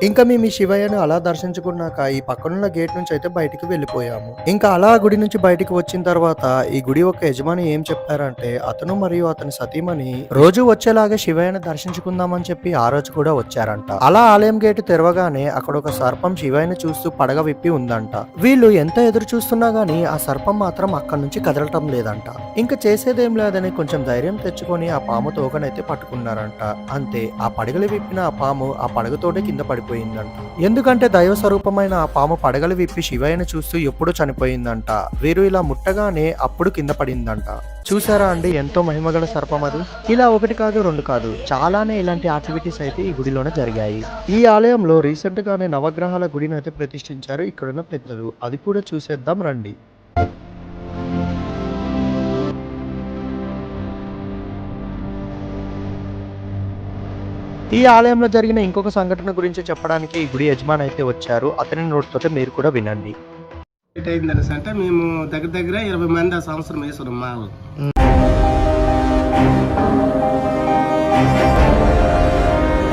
ఇంకా మేము ఈ శివయ్యను అలా దర్శించుకున్నాక ఈ పక్కనున్న గేట్ నుంచి అయితే బయటికి వెళ్ళిపోయాము. ఇంకా అలా గుడి నుంచి బయటికి వచ్చిన తర్వాత ఈ గుడి యొక్క యజమాని ఏం చెప్పారంటే అతను మరియు అతని సతీమణి రోజు వచ్చేలాగా శివయ్యను దర్శించుకుందామని చెప్పి ఆ రోజు కూడా వచ్చారంట. అలా ఆలయం గేటు తెరవగానే అక్కడ ఒక సర్పం శివయ్యను చూస్తూ పడగ విప్పి ఉందంట. వీళ్ళు ఎంత ఎదురు చూస్తున్నా గానీ ఆ సర్పం మాత్రం అక్కడి నుంచి కదలటం లేదంట. ఇంకా చేసేదేం లేదని కొంచెం ధైర్యం తెచ్చుకొని ఆ పాము తోకనైతే పట్టుకున్నారంట. అంతే ఆ పడగలు విప్పిన ఆ పాము ఆ పడగతోటే కింద పడిపోయిందంట. ఎందుకంటే దైవ స్వరూపమైన ఆ పాము పడగలు విప్పి శివయ్యను చూస్తూ ఎప్పుడూ చనిపోయిందంట. వీరు ఇలా ముట్టగానే అప్పుడు కింద పడిందంట. చూసారా అండి ఎంతో మహిమగల సర్పం అది. ఇలా ఒకటి కాదు రెండు కాదు చాలానే ఇలాంటి యాక్టివిటీస్ అయితే ఈ గుడిలోనే జరిగాయి. ఈ ఆలయంలో రీసెంట్ గానే నవగ్రహాల గుడిని అయితే ప్రతిష్ఠించారు ఇక్కడున్న పెద్దలు. అది కూడా చూసేద్దాం రండి. ఈ ఆలయంలో జరిగిన ఇంకొక సంఘటన గురించి చెప్పడానికి ఈ గుడి యజమాని అయితే వచ్చారు. అతని నోటితోటే మీరు కూడా వినండి. అంటే మేము దగ్గర దగ్గర 20 మంది ఆ సంవత్సరం వేసుకున్నాం మా